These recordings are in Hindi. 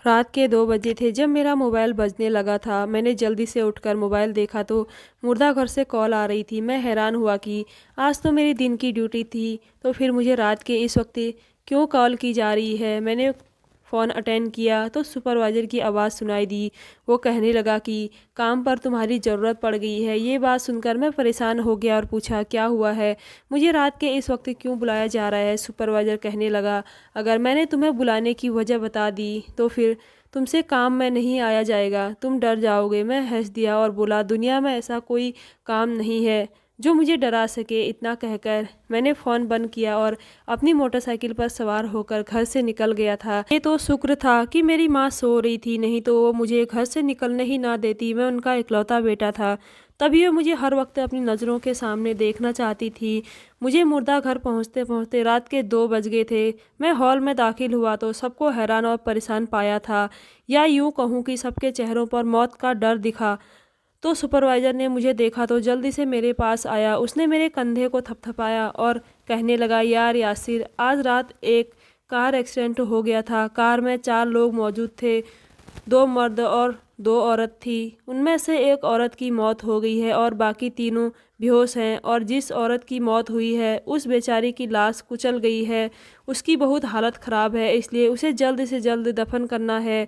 रात के 2 बजे थे जब मेरा मोबाइल बजने लगा था। मैंने जल्दी से उठकर मोबाइल देखा तो मुर्दा घर से कॉल आ रही थी। मैं हैरान हुआ कि आज तो मेरी दिन की ड्यूटी थी, तो फिर मुझे रात के इस वक्त क्यों कॉल की जा रही है। मैंने फ़ोन अटेंड किया तो सुपरवाइज़र की आवाज़ सुनाई दी। वो कहने लगा कि काम पर तुम्हारी ज़रूरत पड़ गई है। ये बात सुनकर मैं परेशान हो गया और पूछा, क्या हुआ है, मुझे रात के इस वक्त क्यों बुलाया जा रहा है। सुपरवाइज़र कहने लगा, अगर मैंने तुम्हें बुलाने की वजह बता दी तो फिर तुमसे काम में नहीं आया जाएगा, तुम डर जाओगे। मैं हंस दिया और बोला, दुनिया में ऐसा कोई काम नहीं है जो मुझे डरा सके। इतना कहकर मैंने फ़ोन बंद किया और अपनी मोटरसाइकिल पर सवार होकर घर से निकल गया था। ये तो शुक्र था कि मेरी माँ सो रही थी, नहीं तो वो मुझे घर से निकलने ही ना देती। मैं उनका इकलौता बेटा था, तभी वो मुझे हर वक्त अपनी नज़रों के सामने देखना चाहती थी। मुझे मुर्दा घर पहुंचते पहुंचते रात के 2 बज गए थे। मैं हॉल में दाखिल हुआ तो सबको हैरान और परेशान पाया था, या यूँ कहूँ कि सबके चेहरों पर मौत का डर दिखा। तो सुपरवाइज़र ने मुझे देखा तो जल्दी से मेरे पास आया। उसने मेरे कंधे को थपथपाया और कहने लगा, यार यासिर, आज रात एक कार एक्सीडेंट हो गया था। कार में 4 लोग मौजूद थे, 2 मर्द और 2 औरत थी। उनमें से एक औरत की मौत हो गई है और बाकी तीनों बेहोश हैं, और जिस औरत की मौत हुई है उस बेचारी की लाश कुचल गई है। उसकी बहुत हालत ख़राब है, इसलिए उसे जल्द से जल्द दफन करना है।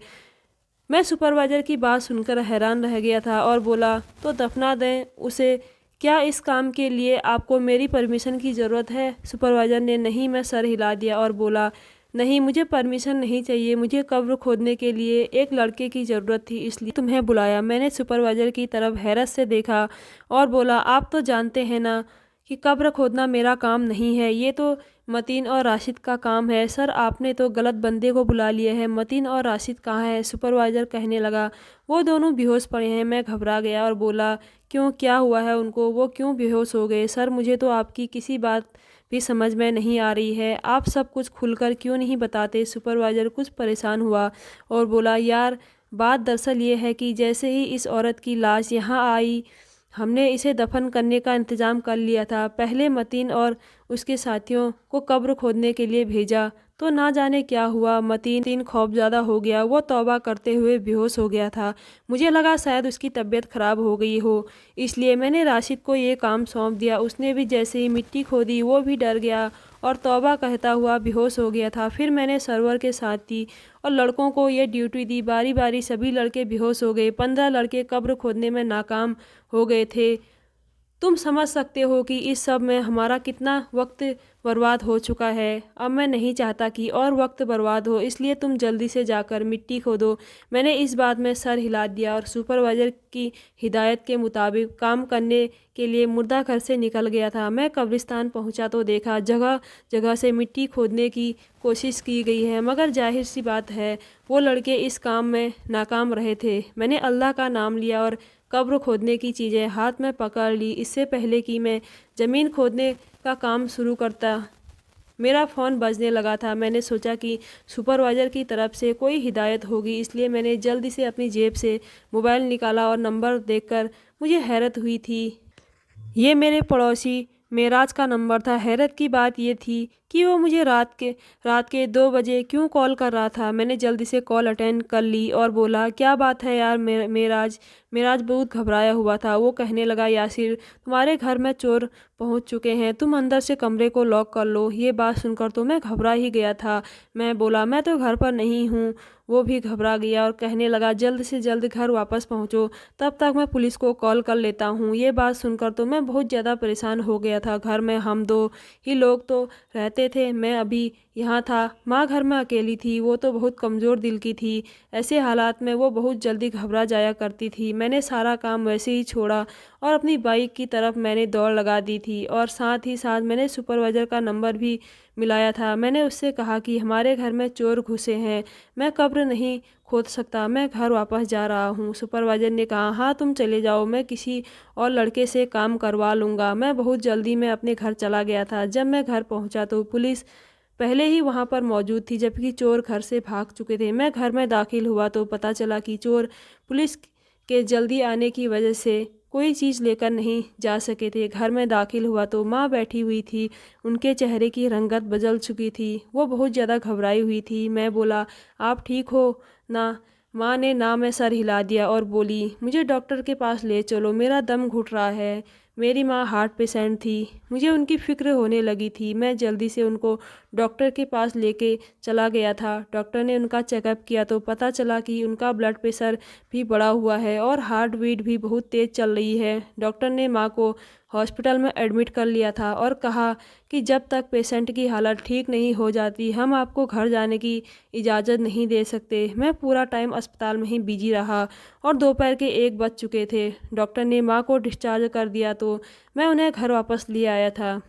मैं सुपरवाइज़र की बात सुनकर हैरान रह गया था और बोला, तो दफना दें उसे, क्या इस काम के लिए आपको मेरी परमिशन की ज़रूरत है। सुपरवाइज़र ने नहीं में सर हिला दिया और बोला, नहीं, मुझे परमिशन नहीं चाहिए। मुझे कब्र खोदने के लिए एक लड़के की ज़रूरत थी, इसलिए तुम्हें बुलाया। मैंने सुपरवाइज़र की तरफ हैरत से देखा और बोला, आप तो जानते हैं ना कि कब्र खोदना मेरा काम नहीं है, ये तो मतीन और राशिद का काम है। सर, आपने तो गलत बंदे को बुला लिया है। मतीन और राशिद कहाँ है। सुपरवाइज़र कहने लगा, वो दोनों बेहोश पड़े हैं। मैं घबरा गया और बोला, क्यों, क्या हुआ है उनको, वो क्यों बेहोश हो गए। सर, मुझे तो आपकी किसी बात भी समझ में नहीं आ रही है, आप सब कुछ खुलकर क्यों नहीं बताते। सुपरवाइज़र कुछ परेशान हुआ और बोला, यार, बात दरअसल ये है कि जैसे ही इस औरत की लाश यहाँ आई, हमने इसे दफन करने का इंतज़ाम कर लिया था। पहले मतीन और उसके साथियों को कब्र खोदने के लिए भेजा तो ना जाने क्या हुआ। मतीन खौफज़दा हो गया, वो तौबा करते हुए बेहोश हो गया था। मुझे लगा शायद उसकी तबीयत ख़राब हो गई हो, इसलिए मैंने राशिद को ये काम सौंप दिया। उसने भी जैसे ही मिट्टी खोदी वो भी डर गया और तौबा कहता हुआ बेहोश हो गया था। फिर मैंने सरवर के साथी और लड़कों को ये ड्यूटी दी। बारी बारी सभी लड़के बेहोश हो गए। 15 लड़के कब्र खोदने में नाकाम हो गए थे। तुम समझ सकते हो कि इस सब में हमारा कितना वक्त बर्बाद हो चुका है। अब मैं नहीं चाहता कि और वक्त बर्बाद हो, इसलिए तुम जल्दी से जाकर मिट्टी खोदो। मैंने इस बात में सर हिला दिया और सुपरवाइज़र की हिदायत के मुताबिक काम करने के लिए मुर्दा घर से निकल गया था। मैं कब्रिस्तान पहुंचा तो देखा जगह जगह से मिट्टी खोदने की कोशिश की गई है, मगर जाहिर सी बात है वो लड़के इस काम में नाकाम रहे थे। मैंने अल्लाह का नाम लिया और कब्र खोदने की चीज़ें हाथ में पकड़ ली। इससे पहले कि मैं ज़मीन खोदने का काम शुरू करता, मेरा फ़ोन बजने लगा था। मैंने सोचा कि सुपरवाइज़र की तरफ से कोई हिदायत होगी, इसलिए मैंने जल्दी से अपनी जेब से मोबाइल निकाला और नंबर देखकर मुझे हैरत हुई थी। ये मेरे पड़ोसी मेराज का नंबर था। हैरत की बात ये थी कि वो मुझे रात के 2 बजे क्यों कॉल कर रहा था। मैंने जल्दी से कॉल अटेंड कर ली और बोला, क्या बात है यार मेराज। मेराज बहुत घबराया हुआ था। वो कहने लगा, यासिर, तुम्हारे घर में चोर पहुंच चुके हैं, तुम अंदर से कमरे को लॉक कर लो। ये बात सुनकर तो मैं घबरा ही गया था। मैं बोला, मैं तो घर पर नहीं हूँ। वो भी घबरा गया और कहने लगा, जल्द से जल्द घर वापस पहुँचो, तब तक मैं पुलिस को कॉल कर लेता हूँ। ये बात सुनकर तो मैं बहुत ज़्यादा परेशान हो गया था। घर में हम 2 ही लोग तो रहते थे, मैं अभी यहाँ था। माँ घर में अकेली थी, वो तो बहुत कमज़ोर दिल की थी। ऐसे हालात में वो बहुत जल्दी घबरा जाया करती थी। मैंने सारा काम वैसे ही छोड़ा और अपनी बाइक की तरफ मैंने दौड़ लगा दी थी, और साथ ही साथ मैंने सुपरवाइज़र का नंबर भी मिलाया था। मैंने उससे कहा कि हमारे घर में चोर घुसे हैं, मैं कब्र नहीं खोद सकता, मैं घर वापस जा रहा हूँ। सुपरवाइज़र ने कहा, हाँ, तुम चले जाओ, मैं किसी और लड़के से काम करवा लूँगा। मैं बहुत जल्दी में अपने घर चला गया था। जब मैं घर पहुँचा तो पुलिस पहले ही वहाँ पर मौजूद थी, जबकि चोर घर से भाग चुके थे। मैं घर में दाखिल हुआ तो पता चला कि चोर पुलिस के जल्दी आने की वजह से कोई चीज़ लेकर नहीं जा सके थे। घर में दाखिल हुआ तो माँ बैठी हुई थी, उनके चेहरे की रंगत बदल चुकी थी, वो बहुत ज़्यादा घबराई हुई थी। मैं बोला, आप ठीक हो ना? माँ ने ना में सर हिला दिया और बोली, मुझे डॉक्टर के पास ले चलो, मेरा दम घुट रहा है। मेरी माँ हार्ट पेशेंट थी, मुझे उनकी फ़िक्र होने लगी थी। मैं जल्दी से उनको डॉक्टर के पास लेके चला गया था। डॉक्टर ने उनका चेकअप किया तो पता चला कि उनका ब्लड प्रेशर भी बढ़ा हुआ है और हार्ट बीट भी बहुत तेज़ चल रही है। डॉक्टर ने माँ को हॉस्पिटल में एडमिट कर लिया था और कहा कि जब तक पेशेंट की हालत ठीक नहीं हो जाती हम आपको घर जाने की इजाज़त नहीं दे सकते। मैं पूरा टाइम अस्पताल में ही बिजी रहा और दोपहर के 1 बज चुके थे। डॉक्टर ने माँ को डिस्चार्ज कर दिया तो मैं उन्हें घर वापस ले आया था।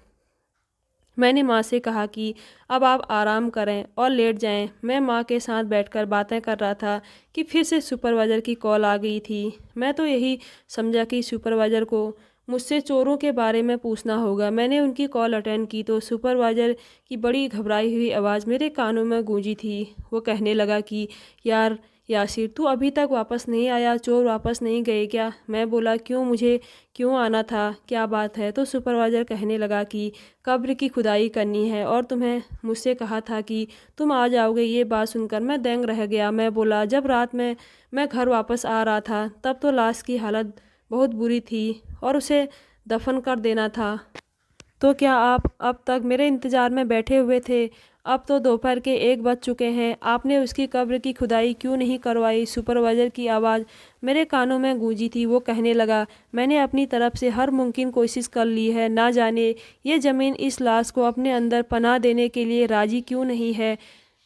मैंने माँ से कहा कि अब आप आराम करें और लेट जाएं। मैं माँ के साथ बैठकर बातें कर रहा था कि फिर से सुपरवाइज़र की कॉल आ गई थी। मैं तो यही समझा कि सुपरवाइज़र को मुझसे चोरों के बारे में पूछना होगा। मैंने उनकी कॉल अटेंड की तो सुपरवाइज़र की बड़ी घबराई हुई आवाज़ मेरे कानों में गूंजी थी। वो कहने लगा कि यार यासिर, तू अभी तक वापस नहीं आया, चोर वापस नहीं गए क्या? मैं बोला, क्यों, मुझे क्यों आना था, क्या बात है? तो सुपरवाइज़र कहने लगा कि कब्र की खुदाई करनी है और तुम्हें मुझसे कहा था कि तुम आ जाओगे। ये बात सुनकर मैं दंग रह गया। मैं बोला, जब रात में मैं घर वापस आ रहा था तब तो लाश की हालत बहुत बुरी थी और उसे दफन कर देना था। तो क्या आप अब तक मेरे इंतज़ार में बैठे हुए थे? अब तो दोपहर के 1 बज चुके हैं, आपने उसकी कब्र की खुदाई क्यों नहीं करवाई? सुपरवाइज़र की आवाज़ मेरे कानों में गूंजी थी। वो कहने लगा, मैंने अपनी तरफ से हर मुमकिन कोशिश कर ली है, ना जाने ये ज़मीन इस लाश को अपने अंदर पनाह देने के लिए राज़ी क्यों नहीं है।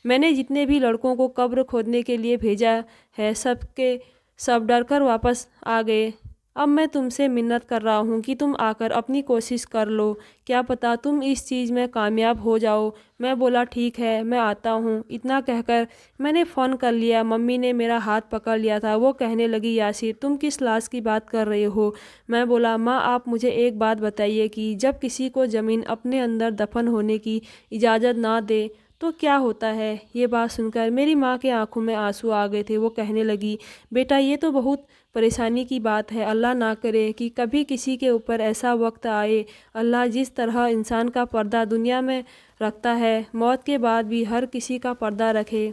मैंने जितने भी लड़कों को कब्र खोदने के लिए भेजा है सबके सब डर कर वापस आ गए। अब मैं तुमसे मिन्नत कर रहा हूँ कि तुम आकर अपनी कोशिश कर लो, क्या पता तुम इस चीज़ में कामयाब हो जाओ। मैं बोला, ठीक है, मैं आता हूँ। इतना कहकर मैंने फ़ोन कर लिया। मम्मी ने मेरा हाथ पकड़ लिया था। वो कहने लगी, यासिर, तुम किस लाश की बात कर रहे हो? मैं बोला, माँ, आप मुझे एक बात बताइए कि जब किसी को ज़मीन अपने अंदर दफन होने की इजाज़त ना दे तो क्या होता है? ये बात सुनकर मेरी माँ के आंखों में आंसू आ गए थे। वो कहने लगी, बेटा, ये तो बहुत परेशानी की बात है। अल्लाह ना करे कि कभी किसी के ऊपर ऐसा वक्त आए। अल्लाह जिस तरह इंसान का पर्दा दुनिया में रखता है, मौत के बाद भी हर किसी का पर्दा रखे।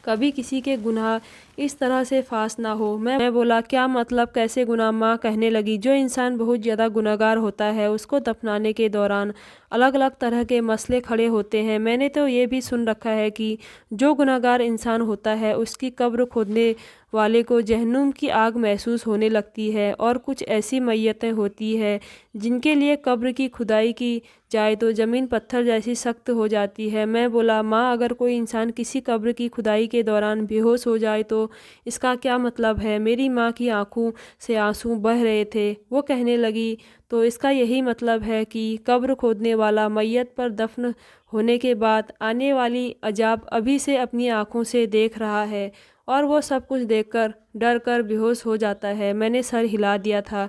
कभी किसी के गुनाह इस तरह से फांस ना हो। मैं बोला, क्या मतलब, कैसे गुनाह? माँ कहने लगी, जो इंसान बहुत ज़्यादा गुनहगार होता है उसको दफनाने के दौरान अलग अलग तरह के मसले खड़े होते हैं। मैंने तो ये भी सुन रखा है कि जो गुनहगार इंसान होता है उसकी कब्र खोदने वाले को जहन्नुम की आग महसूस होने लगती है और कुछ ऐसी मैयतें होती है जिनके लिए कब्र की खुदाई की जाए तो ज़मीन पत्थर जैसी सख्त हो जाती है। मैं बोला, माँ, अगर कोई इंसान किसी कब्र की खुदाई के दौरान बेहोश हो जाए तो इसका क्या मतलब है? मेरी माँ की आंखों से आंसू बह रहे थे। वो कहने लगी, तो इसका यही मतलब है कि कब्र खोदने वाला मैयत पर दफन होने के बाद आने वाली अजाब अभी से अपनी आंखों से देख रहा है और वो सब कुछ देखकर डर कर बेहोश हो जाता है। मैंने सर हिला दिया था।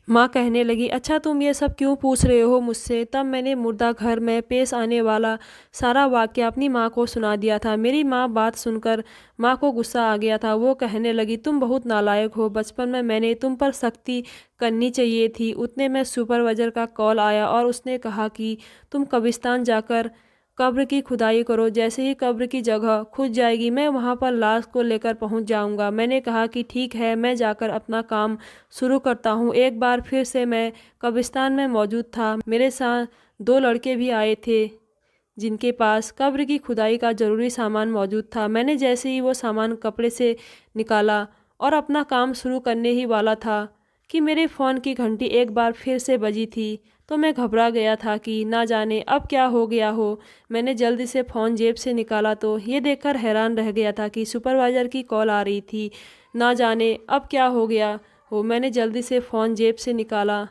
माँ कहने लगी, अच्छा, तुम ये सब क्यों पूछ रहे हो मुझसे? तब मैंने मुर्दा घर में पेश आने वाला सारा वाक़या अपनी माँ को सुना दिया था। मेरी माँ बात सुनकर माँ को गुस्सा आ गया था। वो कहने लगी, तुम बहुत नालायक हो। बचपन में मैंने तुम पर सख्ती करनी चाहिए थी। उतने में सुपरवाइज़र का कॉल आया और उसने कहा कि तुम कब्रिस्तान जाकर कब्र की खुदाई करो। जैसे ही कब्र की जगह खुद जाएगी मैं वहाँ पर लाश को लेकर पहुँच जाऊँगा। मैंने कहा कि ठीक है, मैं जाकर अपना काम शुरू करता हूँ। एक बार फिर से मैं कब्रिस्तान में मौजूद था। मेरे साथ 2 लड़के भी आए थे जिनके पास कब्र की खुदाई का ज़रूरी सामान मौजूद था। मैंने जैसे ही वो सामान कपड़े से निकाला और अपना काम शुरू करने ही वाला था कि मेरे फ़ोन की घंटी एक बार फिर से बजी थी। तो मैं घबरा गया था कि ना जाने अब क्या हो गया हो। मैंने जल्दी से फ़ोन जेब से निकाला तो ये देखकर हैरान रह गया था कि सुपरवाइज़र की कॉल आ रही थी। ना जाने अब क्या हो गया हो। मैंने जल्दी से फ़ोन जेब से निकाला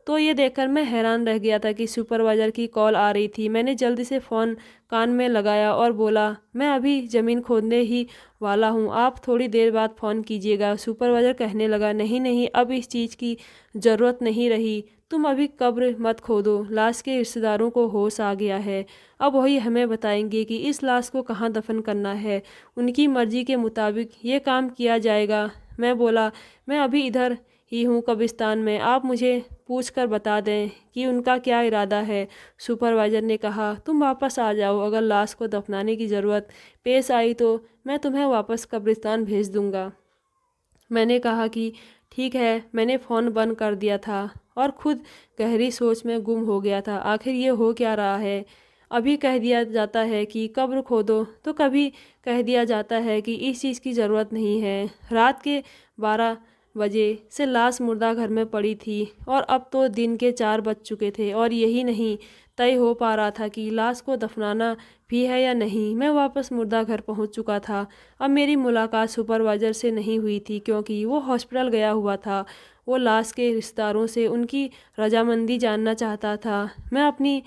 तो ये देखकर मैं हैरान रह गया था कि सुपरवाइज़र की कॉल आ रही थी। मैंने जल्दी से फ़ोन कान में लगाया और बोला, मैं अभी ज़मीन खोदने ही वाला हूँ, आप थोड़ी देर बाद फ़ोन कीजिएगा। सुपरवाइज़र कहने लगा, नहीं नहीं, अब इस चीज़ की ज़रूरत नहीं रही। तुम अभी कब्र मत खोदो। लाश के रिश्तेदारों को होश आ गया है। अब वही हमें बताएंगे कि इस लाश को कहाँ दफन करना है। उनकी मर्ज़ी के मुताबिक ये काम किया जाएगा। मैं बोला, मैं अभी इधर ही हूँ कब्रिस्तान में। आप मुझे पूछ कर बता दें कि उनका क्या इरादा है। सुपरवाइज़र ने कहा, तुम वापस आ जाओ। अगर लाश को दफनाने की ज़रूरत पेश आई तो मैं तुम्हें वापस कब्रिस्तान भेज दूँगा। मैंने कहा कि ठीक है। मैंने फ़ोन बंद कर दिया था और खुद गहरी सोच में गुम हो गया था। आखिर ये हो क्या रहा है। अभी कह दिया जाता है कि कब्र खोदो तो कभी कह दिया जाता है कि इस चीज़ की ज़रूरत नहीं है। रात के 12 बजे से लाश मुर्दा घर में पड़ी थी और अब तो दिन के 4 बज चुके थे और यही नहीं तय हो पा रहा था कि लाश को दफनाना भी है या नहीं। मैं वापस मुर्दा घर पहुंच चुका था। अब मेरी मुलाकात सुपरवाइज़र से नहीं हुई थी क्योंकि वो हॉस्पिटल गया हुआ था। वो लाश के रिश्तेदारों से उनकी रजामंदी जानना चाहता था। मैं अपनी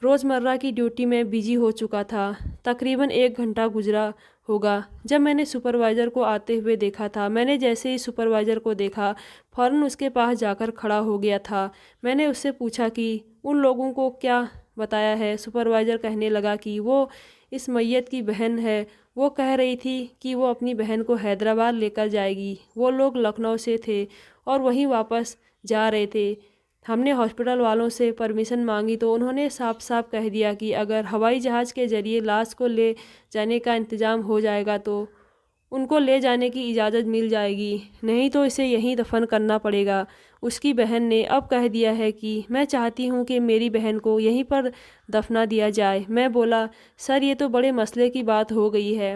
रोज़मर्रा की ड्यूटी में बिजी हो चुका था। तकरीबन 1 घंटा गुजरा होगा जब मैंने सुपरवाइज़र को आते हुए देखा था। मैंने जैसे ही सुपरवाइज़र को देखा फ़ौरन उसके पास जाकर खड़ा हो गया था। मैंने उससे पूछा कि उन लोगों को क्या बताया है। सुपरवाइज़र कहने लगा कि वो इस मैयत की बहन है। वो कह रही थी कि वो अपनी बहन को हैदराबाद लेकर जाएगी। वो लोग लखनऊ से थे और वहीं वापस जा रहे थे। हमने हॉस्पिटल वालों से परमिशन मांगी तो उन्होंने साफ साफ कह दिया कि अगर हवाई जहाज़ के ज़रिए लाश को ले जाने का इंतज़ाम हो जाएगा तो उनको ले जाने की इजाज़त मिल जाएगी, नहीं तो इसे यहीं दफन करना पड़ेगा। उसकी बहन ने अब कह दिया है कि मैं चाहती हूँ कि मेरी बहन को यहीं पर दफना दिया जाए। मैं बोला, सर ये तो बड़े मसले की बात हो गई है।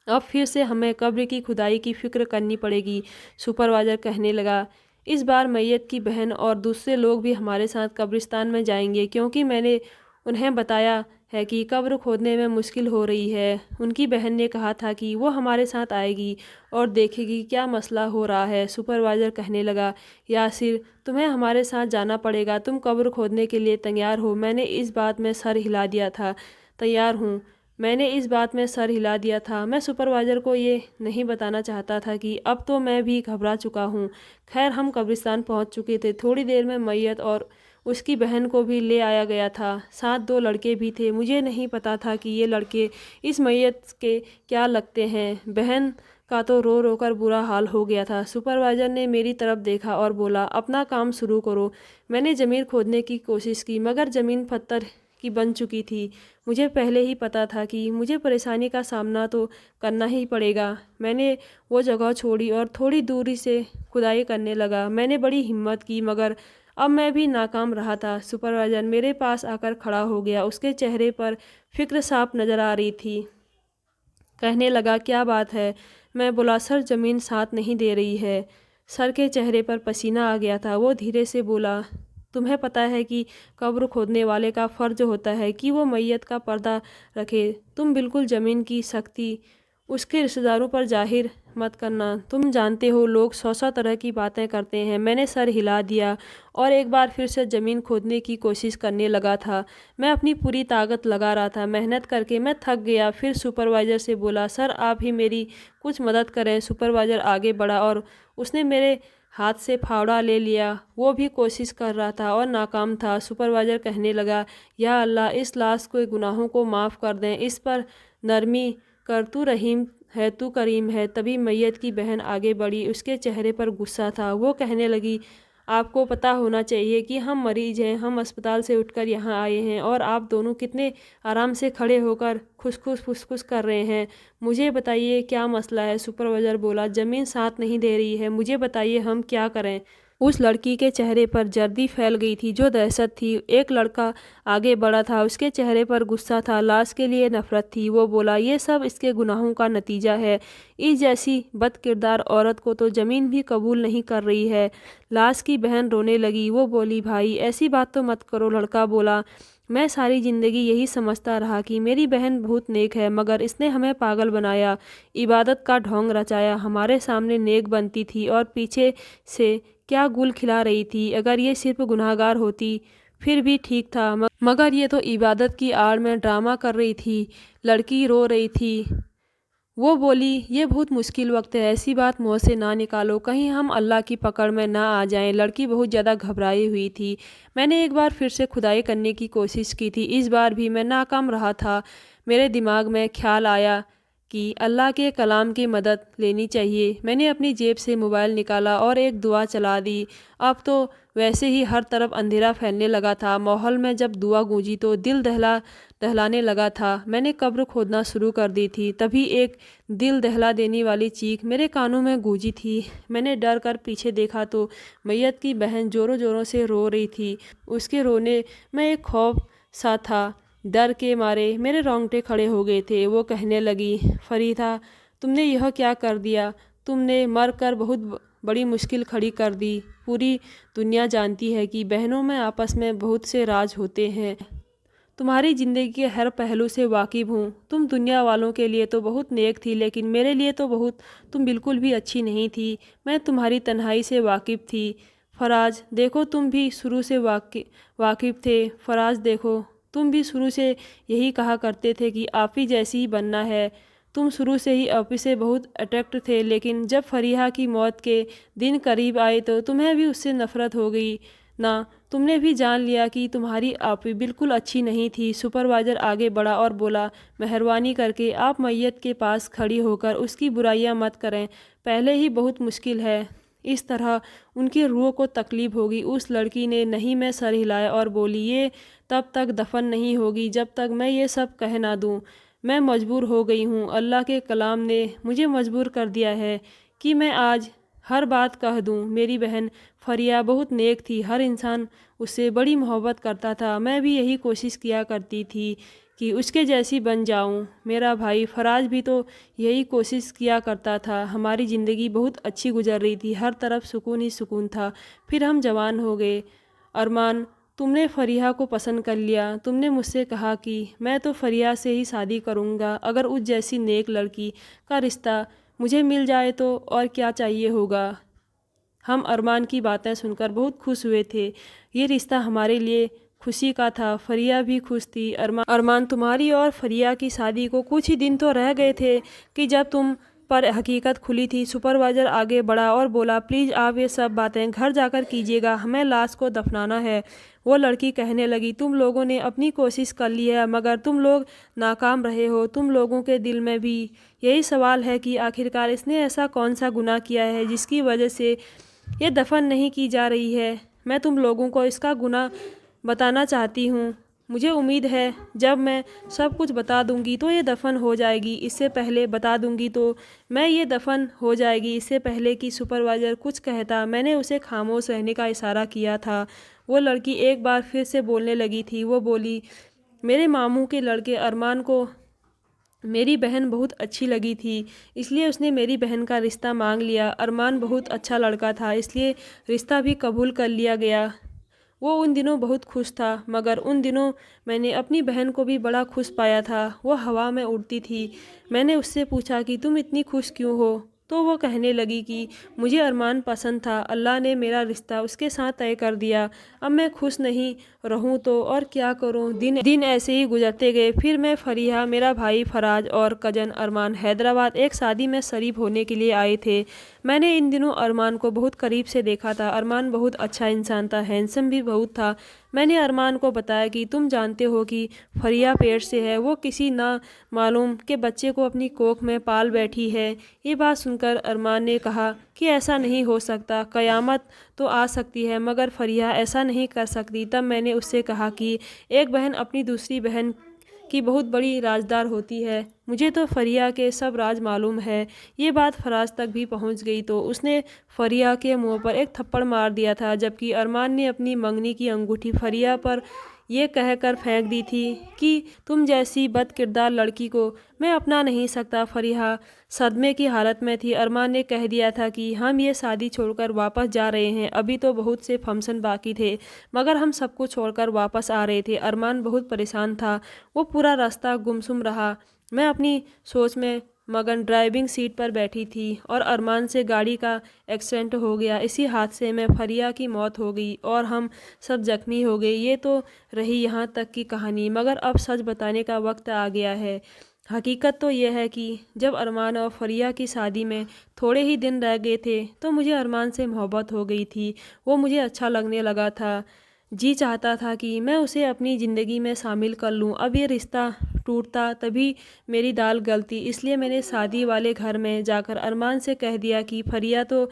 अब फिर से हमें कब्र की खुदाई की फ़िक्र करनी पड़ेगी। सुपरवाइज़र कहने लगा, इस बार मैयत की बहन और दूसरे लोग भी हमारे साथ कब्रिस्तान में जाएंगे क्योंकि मैंने उन्हें बताया है कि कब्र खोदने में मुश्किल हो रही है। उनकी बहन ने कहा था कि वो हमारे साथ आएगी और देखेगी क्या मसला हो रहा है। सुपरवाइज़र कहने लगा, यासिर तुम्हें हमारे साथ जाना पड़ेगा। तुम कब्र खोदने के लिए तैयार हो। मैंने इस बात में सर हिला दिया था। तैयार हूँ। मैंने इस बात में सर हिला दिया था। मैं सुपरवाइज़र को ये नहीं बताना चाहता था कि अब तो मैं भी घबरा चुका हूँ। खैर हम कब्रिस्तान पहुँच चुके थे। थोड़ी देर में मैयत और उसकी बहन को भी ले आया गया था। साथ 2 लड़के भी थे। मुझे नहीं पता था कि ये लड़के इस मैयत के क्या लगते हैं। बहन का तो रो रो कर बुरा हाल हो गया था। सुपरवाइज़र ने मेरी तरफ देखा और बोला, अपना काम शुरू करो। मैंने ज़मीन खोदने की कोशिश की मगर ज़मीन पत्थर की बन चुकी थी। मुझे पहले ही पता था कि मुझे परेशानी का सामना तो करना ही पड़ेगा। मैंने वो जगह छोड़ी और थोड़ी दूरी से खुदाई करने लगा। मैंने बड़ी हिम्मत की मगर अब मैं भी नाकाम रहा था। सुपरवाइज़र मेरे पास आकर खड़ा हो गया। उसके चेहरे पर फिक्र साफ नज़र आ रही थी। कहने लगा, क्या बात है। मैं बोला, सर ज़मीन साथ नहीं दे रही है। सर के चेहरे पर पसीना आ गया था। वो धीरे से बोला, तुम्हें पता है कि कब्र खोदने वाले का फ़र्ज होता है कि वो मैयत का पर्दा रखे। तुम बिल्कुल ज़मीन की सख्ती उसके रिश्तेदारों पर जाहिर मत करना। तुम जानते हो लोग 100 तरह की बातें करते हैं। मैंने सर हिला दिया और एक बार फिर से ज़मीन खोदने की कोशिश करने लगा था। मैं अपनी पूरी ताकत लगा रहा था। मेहनत करके मैं थक गया। फिर सुपरवाइज़र से बोला, सर आप ही मेरी कुछ मदद करें। सुपरवाइज़र आगे बढ़ा और उसने मेरे हाथ से फावड़ा ले लिया। वो भी कोशिश कर रहा था और नाकाम था। सुपरवाइज़र कहने लगा, या अल्लाह इस लाश के गुनाहों को माफ़ कर दें, इस पर नरमी कर, तू रहीम है, तू करीम है। तभी मैयत की बहन आगे बढ़ी। उसके चेहरे पर गुस्सा था। वो कहने लगी, आपको पता होना चाहिए कि हम मरीज हैं। हम अस्पताल से उठकर यहाँ आए हैं और आप दोनों कितने आराम से खड़े होकर खुसखुस फुसफुस कर रहे हैं। मुझे बताइए क्या मसला है। सुपरवाइज़र बोला, ज़मीन साथ नहीं दे रही है। मुझे बताइए हम क्या करें। उस लड़की के चेहरे पर जर्दी फैल गई थी जो दहशत थी। एक लड़का आगे बढ़ा था। उसके चेहरे पर गुस्सा था, लाश के लिए नफरत थी। वो बोला, ये सब इसके गुनाहों का नतीजा है। इस जैसी बदकिरदार औरत को तो ज़मीन भी कबूल नहीं कर रही है। लाश की बहन रोने लगी। वो बोली, भाई ऐसी बात तो मत करो। लड़का बोला, मैं सारी ज़िंदगी यही समझता रहा कि मेरी बहन बहुत नेक है मगर इसने हमें पागल बनाया, इबादत का ढोंग रचाया। हमारे सामने नेक बनती थी और पीछे से क्या गुल खिला रही थी। अगर ये सिर्फ गुनाहगार होती फिर भी ठीक था मगर ये तो इबादत की आड़ में ड्रामा कर रही थी। लड़की रो रही थी। वो बोली, ये बहुत मुश्किल वक्त है। ऐसी बात मुँह से ना निकालो, कहीं हम अल्लाह की पकड़ में ना आ जाएं। लड़की बहुत ज़्यादा घबराई हुई थी। मैंने एक बार फिर से खुदाई करने की कोशिश की थी। इस बार भी मैं नाकाम रहा था। मेरे दिमाग में ख्याल आया कि अल्लाह के कलाम की मदद लेनी चाहिए। मैंने अपनी जेब से मोबाइल निकाला और एक दुआ चला दी। अब तो वैसे ही हर तरफ अंधेरा फैलने लगा था। माहौल में जब दुआ गूंजी तो दिल दहलाने लगा था। मैंने कब्र खोदना शुरू कर दी थी। तभी एक दिल दहला देने वाली चीख मेरे कानों में गूंजी थी। मैंने डर कर पीछे देखा तो मैयत की बहन ज़ोरों ज़ोरों से रो रही थी। उसके रोने में एक खौफ सा था। डर के मारे मेरे रोंगटे खड़े हो गए थे। वो कहने लगी, फरीदा, तुमने यह क्या कर दिया? तुमने मर कर बहुत बड़ी मुश्किल खड़ी कर दी। पूरी दुनिया जानती है कि बहनों में आपस में बहुत से राज होते हैं। तुम्हारी ज़िंदगी के हर पहलू से वाकिफ़ हूँ। तुम दुनिया वालों के लिए तो बहुत नेक थी, लेकिन मेरे लिए तो तुम बिल्कुल भी अच्छी नहीं थी। मैं तुम्हारी तन्हाई से वाकिफ़ थी। फराज, देखो, तुम भी शुरू से वाकिफ़ थे। फराज, देखो, तुम भी शुरू से यही कहा करते थे कि आप ही जैसी ही बनना है। तुम शुरू से ही आप ही से बहुत अट्रैक्ट थे, लेकिन जब फरीहा की मौत के दिन करीब आए तो तुम्हें भी उससे नफ़रत हो गई ना। तुमने भी जान लिया कि तुम्हारी आपी बिल्कुल अच्छी नहीं थी। सुपरवाइज़र आगे बढ़ा और बोला, मेहरबानी करके आप मैयत के पास खड़ी होकर उसकी बुराइयां मत करें। पहले ही बहुत मुश्किल है। इस तरह उनकी रूह को तकलीफ़ होगी। उस लड़की ने नहीं में सर हिलाया और बोली, ये तब तक दफन नहीं होगी जब तक मैं ये सब कह ना दूँ। मैं मजबूर हो गई हूँ। अल्लाह के कलाम ने मुझे मजबूर कर दिया है कि मैं आज हर बात कह दूँ। मेरी बहन फरिया बहुत नेक थी। हर इंसान उससे बड़ी मोहब्बत करता था। मैं भी यही कोशिश किया करती थी कि उसके जैसी बन जाऊं। मेरा भाई फराज भी तो यही कोशिश किया करता था। हमारी ज़िंदगी बहुत अच्छी गुजर रही थी। हर तरफ सुकून ही सुकून था। फिर हम जवान हो गए। अरमान, तुमने फरिया को पसंद कर लिया। तुमने मुझसे कहा कि मैं तो फरिया से ही शादी करूँगा। अगर उस जैसी नेक लड़की का रिश्ता मुझे मिल जाए तो और क्या चाहिए होगा। हम अरमान की बातें सुनकर बहुत खुश हुए थे। ये रिश्ता हमारे लिए खुशी का था। फरिया भी खुश थी। अरमान, तुम्हारी और फरिया की शादी को कुछ ही दिन तो रह गए थे कि जब तुम पर हकीकत खुली थी। सुपरवाइज़र आगे बढ़ा और बोला, प्लीज़ आप ये सब बातें घर जाकर कीजिएगा, हमें लाश को दफनाना है। वो लड़की कहने लगी, तुम लोगों ने अपनी कोशिश कर ली है, मगर तुम लोग नाकाम रहे हो। तुम लोगों के दिल में भी यही सवाल है कि आखिरकार इसने ऐसा कौन सा गुनाह किया है जिसकी वजह से ये दफन नहीं की जा रही है। मैं तुम लोगों को इसका गुनाह बताना चाहती हूँ। मुझे उम्मीद है जब मैं सब कुछ बता दूंगी तो ये दफन हो जाएगी। इससे पहले बता दूंगी तो मैं ये दफन हो जाएगी। इससे पहले कि सुपरवाइज़र कुछ कहता, मैंने उसे खामोश रहने का इशारा किया था। वो लड़की एक बार फिर से बोलने लगी थी। वो बोली, मेरे मामू के लड़के अरमान को मेरी बहन बहुत अच्छी लगी थी, इसलिए उसने मेरी बहन का रिश्ता मांग लिया। अरमान बहुत अच्छा लड़का था, इसलिए रिश्ता भी कबूल कर लिया गया। वो उन दिनों बहुत खुश था, मगर उन दिनों मैंने अपनी बहन को भी बड़ा खुश पाया था। वो हवा में उड़ती थी। मैंने उससे पूछा कि तुम इतनी खुश क्यों हो? तो वो कहने लगी कि मुझे अरमान पसंद था। अल्लाह ने मेरा रिश्ता उसके साथ तय कर दिया। अब मैं खुश नहीं रहूं तो और क्या करूं। दिन ऐसे ही गुजरते गए। फिर मैं, फरीहा, मेरा भाई फराज और कजन अरमान हैदराबाद एक शादी में शरीक होने के लिए आए थे। मैंने इन दिनों अरमान को बहुत करीब से देखा था। अरमान बहुत अच्छा इंसान था, हैंडसम भी बहुत था। मैंने अरमान को बताया कि तुम जानते हो कि फरिया पेट से है। वो किसी ना मालूम के बच्चे को अपनी कोख में पाल बैठी है। ये बात सुनकर अरमान ने कहा कि ऐसा नहीं हो सकता, क़यामत तो आ सकती है मगर फरिया ऐसा नहीं कर सकती। तब मैंने उससे कहा कि एक बहन अपनी दूसरी बहन की बहुत बड़ी राजदार होती है। मुझे तो फरिया के सब राज मालूम है। ये बात फराज तक भी पहुंच गई तो उसने फरिया के मुंह पर एक थप्पड़ मार दिया था, जबकि अरमान ने अपनी मंगनी की अंगूठी फरिया पर ये कहकर फेंक दी थी कि तुम जैसी बदकिरदार लड़की को मैं अपना नहीं सकता। फरिया सदमे की हालत में थी। अरमान ने कह दिया था कि हम ये शादी छोड़कर वापस जा रहे हैं। अभी तो बहुत से फंक्शन बाकी थे, मगर हम सबको छोड़कर वापस आ रहे थे। अरमान बहुत परेशान था। वो पूरा रास्ता गुमसुम रहा। मैं अपनी सोच में मगन ड्राइविंग सीट पर बैठी थी और अरमान से गाड़ी का एक्सीडेंट हो गया। इसी हादसे में फरिया की मौत हो गई और हम सब जख्मी हो गए। ये तो रही यहाँ तक की कहानी, मगर अब सच बताने का वक्त आ गया है। हकीकत तो यह है कि जब अरमान और फरिया की शादी में थोड़े ही दिन रह गए थे तो मुझे अरमान से मोहब्बत हो गई थी। वो मुझे अच्छा लगने लगा था। जी चाहता था कि मैं उसे अपनी ज़िंदगी में शामिल कर लूं। अब ये रिश्ता टूटता तभी मेरी दाल गलती, इसलिए मैंने शादी वाले घर में जाकर अरमान से कह दिया कि फरिया तो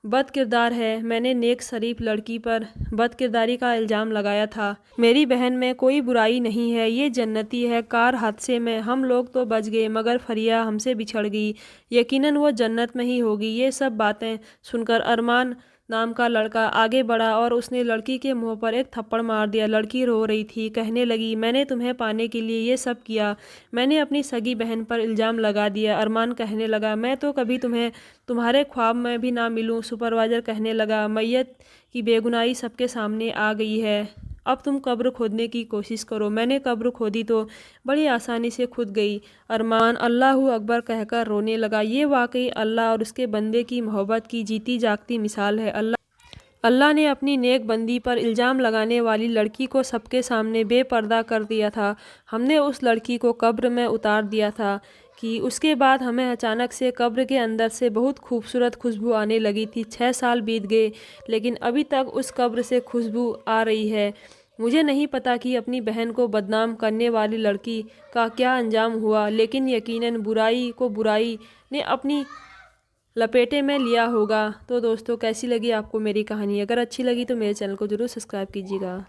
बद किरदार है। मैंने नेक शरीफ लड़की पर बद किरदारी का इल्ज़ाम लगाया था। मेरी बहन में कोई बुराई नहीं है, ये जन्नती है। कार हादसे में हम लोग तो बच गए मगर फरिया हमसे बिछड़ गई। यकीनन वो जन्नत में ही होगी। ये सब बातें सुनकर अरमान नाम का लड़का आगे बढ़ा और उसने लड़की के मुंह पर एक थप्पड़ मार दिया। लड़की रो रही थी, कहने लगी, मैंने तुम्हें पाने के लिए ये सब किया। मैंने अपनी सगी बहन पर इल्ज़ाम लगा दिया। अरमान कहने लगा, मैं तो कभी तुम्हें तुम्हारे ख्वाब में भी ना मिलूं। सुपरवाइज़र कहने लगा, मैयत की बेगुनाही सबके सामने आ गई है। अब तुम कब्र खोदने की कोशिश करो। मैंने कब्र खोदी तो बड़ी आसानी से खुद गई। अरमान अल्लाहू अकबर कहकर रोने लगा। ये वाकई अल्लाह और उसके बंदे की मोहब्बत की जीती जागती मिसाल है। अल्लाह ने अपनी नेक बंदी पर इल्ज़ाम लगाने वाली लड़की को सबके सामने बेपर्दा कर दिया था। हमने उस लड़की को कब्र में उतार दिया था कि उसके बाद हमें अचानक से कब्र के अंदर से बहुत खूबसूरत खुशबू आने लगी थी। 6 साल बीत गए लेकिन अभी तक उस कब्र से खुशबू आ रही है। मुझे नहीं पता कि अपनी बहन को बदनाम करने वाली लड़की का क्या अंजाम हुआ, लेकिन यकीनन बुराई को बुराई ने अपनी लपेटे में लिया होगा। तो दोस्तों, कैसी लगी आपको मेरी कहानी? अगर अच्छी लगी तो मेरे चैनल को ज़रूर सब्सक्राइब कीजिएगा।